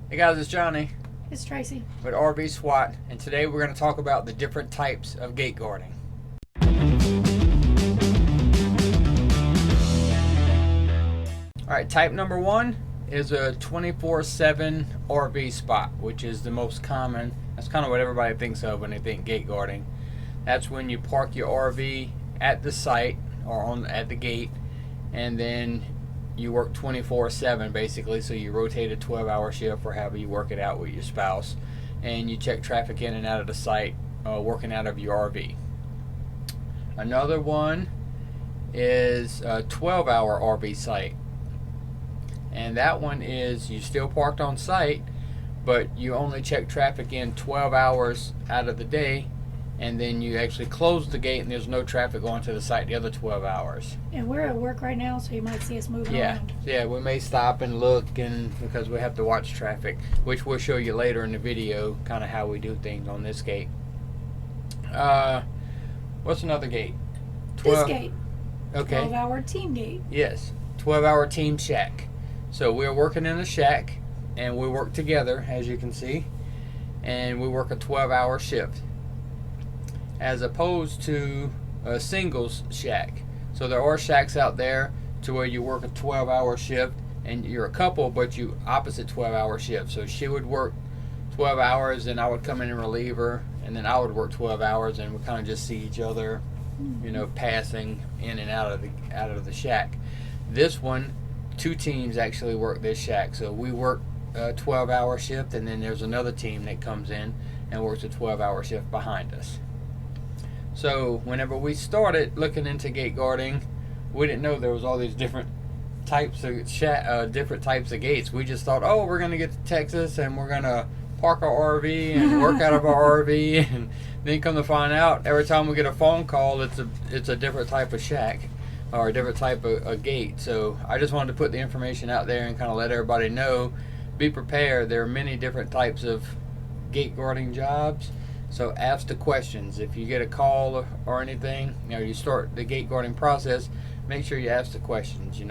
Hey guys, it's Johnny It's Tracy. with RV SWAT, and today we're going to talk about the different types of gate guarding. Alright, type number one is a 24/7 RV spot, which is the most common. That's kind of what everybody thinks of when they think gate guarding. That's when you park your RV at the site or at the gate, and then you work 24/7 basically, so you rotate a 12-hour shift or however you work it out with your spouse, and you check traffic in and out of the site, working out of your RV. Another one is a 12-hour RV site, and that one is you still parked on site, but you only check traffic in 12 hours out of the day, and then you actually close the gate and there's no traffic going to the site the other 12 hours. And we're at work right now, so you might see us moving around. Yeah, we may stop and look, and because we have to watch traffic, which we'll show you later in the video, kind of how we do things on this gate. What's another gate? This gate. Okay. 12-hour team gate. Yes, 12-hour team shack. So we're working in a shack, and we work together, as you can see, and we work a 12-hour shift, as opposed to a singles shack. So there are shacks out there to where you work a 12-hour shift and you're a couple, but you opposite 12-hour shift. So she would work 12 hours and I would come in and relieve her, and then I would work 12 hours, and we kind of just see each other, passing in and out of the shack. This one, two teams actually work this shack. So we work a 12-hour shift, and then there's another team that comes in and works a 12-hour shift behind us. So whenever we started looking into gate guarding, we didn't know there was all these different types of different types of gates. We just thought, oh, we're gonna get to Texas and we're gonna park our RV and work out of our RV, and then come to find out, every time we get a phone call, it's a different type of shack or a different type of gate. So I just wanted to put the information out there and kind of let everybody know. Be prepared. There are many different types of gate guarding jobs. So ask the questions. If you get a call or anything, you start the gate guarding process, make sure you ask the questions.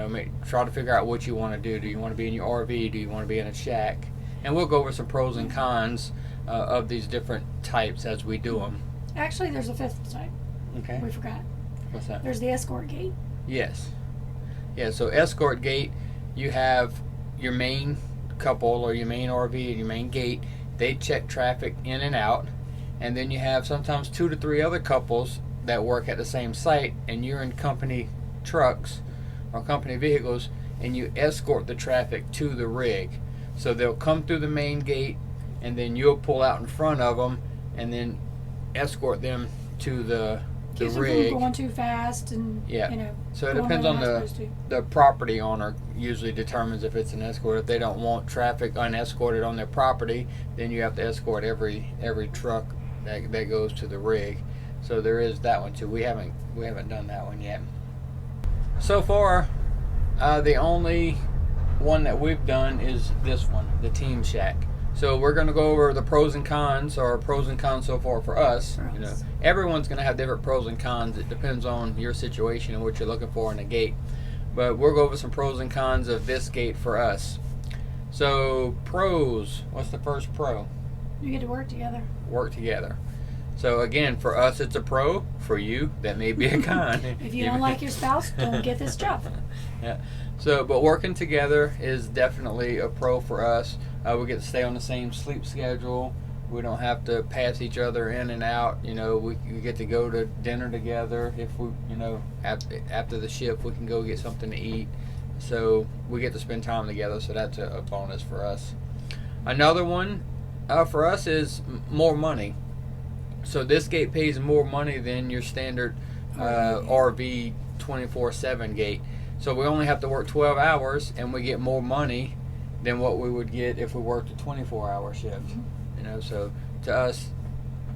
Try to figure out what you want to do. Do you want to be in your RV? Do you want to be in a shack? And we'll go over some pros and cons of these different types as we do them. Actually, there's a fifth type. Okay. We forgot. What's that? There's the escort gate. Yes. Yeah, so escort gate, you have your main couple or your main RV and your main gate. They check traffic in and out. And then you have sometimes 2 to 3 other couples that work at the same site, and you're in company trucks or company vehicles, and you escort the traffic to the rig. So they'll come through the main gate, and then you'll pull out in front of them and then escort them to the Keeps rig. Them from going too fast, and So it depends on the property owner. Usually determines if it's an escort. If they don't want traffic unescorted on their property, then you have to escort every truck that goes to the rig. So there is that one too. We haven't done that one yet. So far, the only one that we've done is this one, the team shack. So we're going to go over the pros and cons, or pros and cons so far for us. Everyone's going to have different pros and cons. It depends on your situation and what you're looking for in a gate. But we'll go over some pros and cons of this gate for us. So pros, what's the first pro? You get to work together. Work together. So again, for us it's a pro. For you, that may be a con. If you don't like your spouse, don't get this job. Yeah. So, but working together is definitely a pro for us. We get to stay on the same sleep schedule. We don't have to pass each other in and out. We get to go to dinner together. If we, after the shift, we can go get something to eat. So we get to spend time together. So that's a bonus for us. Another one for us is more money. So this gate pays more money than your standard RV 24/7 gate. So we only have to work 12 hours, and we get more money than what we would get if we worked a 24-hour shift. So to us,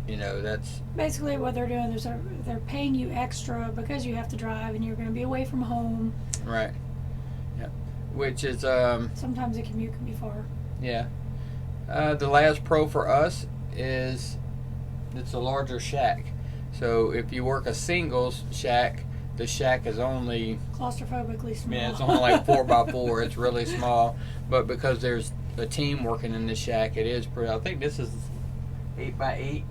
that's basically what they're doing. They're paying you extra because you have to drive and you're going to be away from home. Right. Yeah. Which is sometimes a commute can be far. Yeah. The last pro for us is it's a larger shack. So if you work a singles shack, the shack is only claustrophobically small. Yeah, it's only like 4x4. It's really small, but because there's a team working in the shack, it is pretty. I think this is 8x8,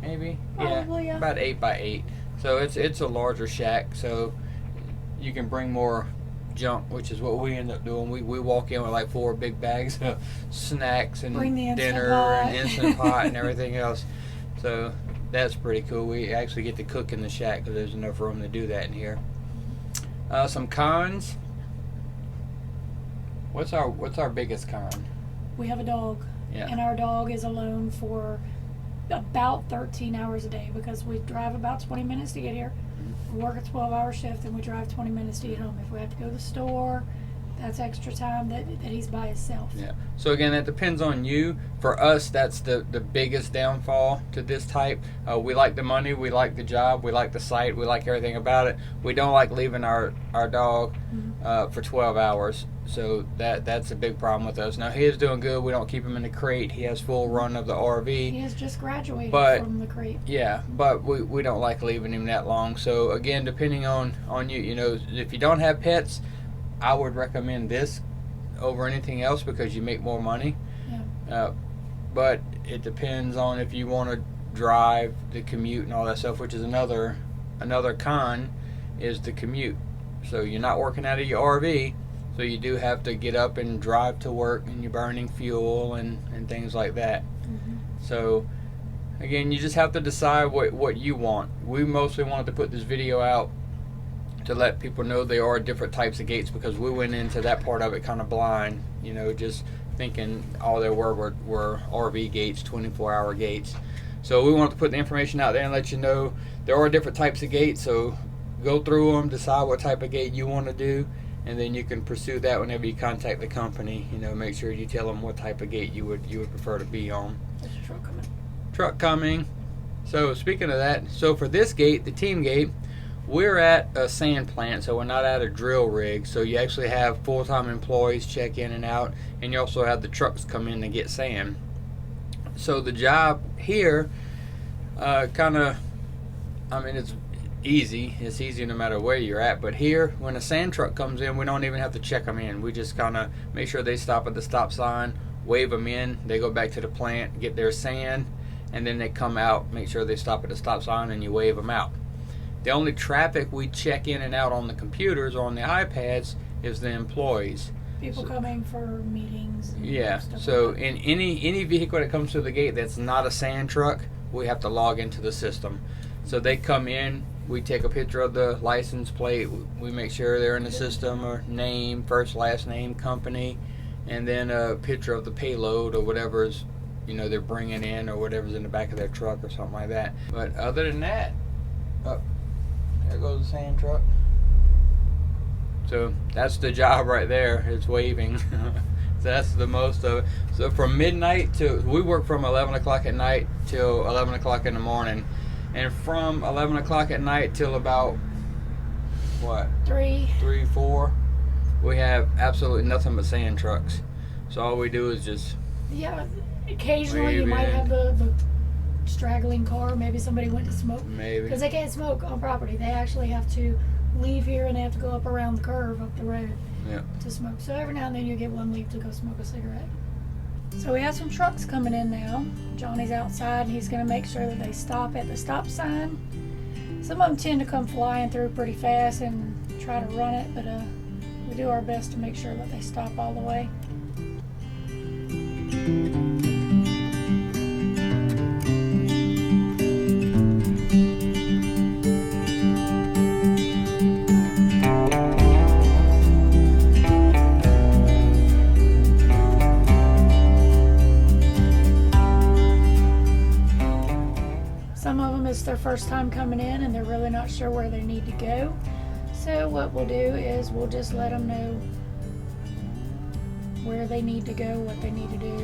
maybe. Probably, yeah. About 8x8. So it's a larger shack, so you can bring more junk, which is what we end up doing. We walk in with like 4 big bags of snacks and dinner and Instant Pot and everything else. So that's pretty cool. We actually get to cook in the shack because there's enough room to do that in here. Some cons. What's our biggest con? We have a dog, and our dog is alone for about 13 hours a day because we drive about 20 minutes to get here. We work a 12-hour shift and we drive 20 minutes to get home. If we have to go to the store, that's extra time that he's by himself. Yeah. So again, that depends on you. For us, that's the biggest downfall to this type. We like the money, we like the job, we like the site, we like everything about it. We don't like leaving our dog for 12 hours. So that's a big problem with us. Now he is doing good. We don't keep him in the crate. He has full run of the RV. He has just graduated from the crate. Yeah, but we don't like leaving him that long. So again, depending on you, if you don't have pets, I would recommend this over anything else because you make more money. Yeah. But it depends on if you want to drive, the commute and all that stuff, which is another con is the commute. So you're not working out of your RV. So you do have to get up and drive to work, and you're burning fuel and things like that. So again, you just have to decide what you want. We mostly wanted to put this video out to let people know there are different types of gates because we went into that part of it kind of blind, just thinking all there were RV gates, 24-hour gates. So we wanted to put the information out there and let you know there are different types of gates. So go through them, decide what type of gate you want to do, and then you can pursue that whenever you contact the company. Make sure you tell them what type of gate you would prefer to be on. There's a truck coming. Truck coming. So speaking of that, so for this gate, the team gate, we're at a sand plant, so we're not at a drill rig. So you actually have full-time employees check in and out, and you also have the trucks come in to get sand. So the job here, it's easy. It's easy no matter where you're at. But here, when a sand truck comes in, we don't even have to check them in. We just kind of make sure they stop at the stop sign, wave them in. They go back to the plant, get their sand, and then they come out, make sure they stop at the stop sign, and you wave them out. The only traffic we check in and out on the computers or on the iPads is the employees. People coming for meetings. Yeah. So in any vehicle that comes to the gate that's not a sand truck, we have to log into the system. So they come in, we take a picture of the license plate, we make sure they're in the system, or name, first, last name, company, and then a picture of the payload or whatever's they're bringing in or whatever's in the back of their truck or something like that. But other than that, there goes the sand truck. So that's the job right there. It's waving. So that's the most of it. So from midnight we work from 11 o'clock at night till 11 o'clock in the morning. And from 11 o'clock at night till about, 3, 4, we have absolutely nothing but sand trucks. So all we do is just... Yeah, occasionally you might have the straggling car. Maybe somebody went to smoke. Maybe. Because they can't smoke on property. They actually have to leave here and they have to go up around the curve up the road to smoke. So every now and then you get one leave to go smoke a cigarette. So we have some trucks coming in now. Johnny's outside and he's going to make sure that they stop at the stop sign. Some of them tend to come flying through pretty fast and try to run it, but we do our best to make sure that they stop all the way. It's their first time coming in and they're really not sure where they need to go. So what we'll do is we'll just let them know where they need to go, what they need to do,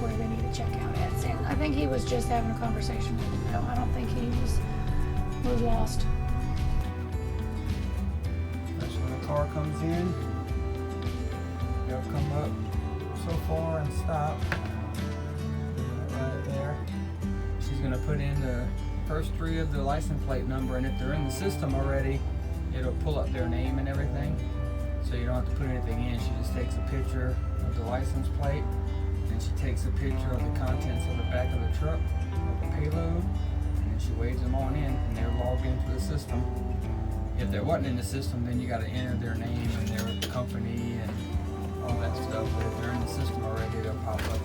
where they need to check out at. And I think he was just having a conversation with them though. I don't think he was lost. That's when the car comes in. They'll come up so far and stop. Right there. She's going to put in the first 3 of the license plate number, and if they're in the system already, it'll pull up their name and everything, so you don't have to put anything in. She just takes a picture of the license plate, and she takes a picture of the contents of the back of the truck, of the payload, and then she waves them on in, and they're logged into the system. If they wasn't in the system, then you got to enter their name and their company and all that stuff. But if they're in the system already, they'll pop up.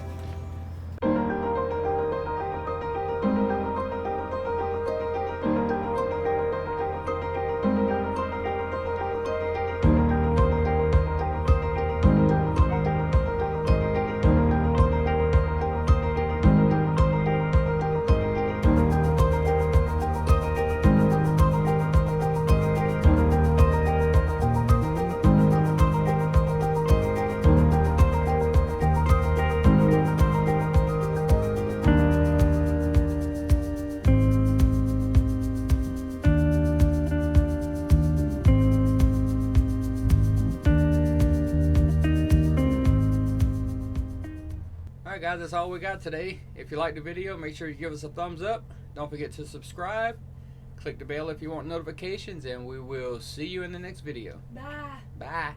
Alright guys, that's all we got today. If you liked the video, make sure you give us a thumbs up. Don't forget to subscribe. Click the bell if you want notifications, and we will see you in the next video. Bye. Bye.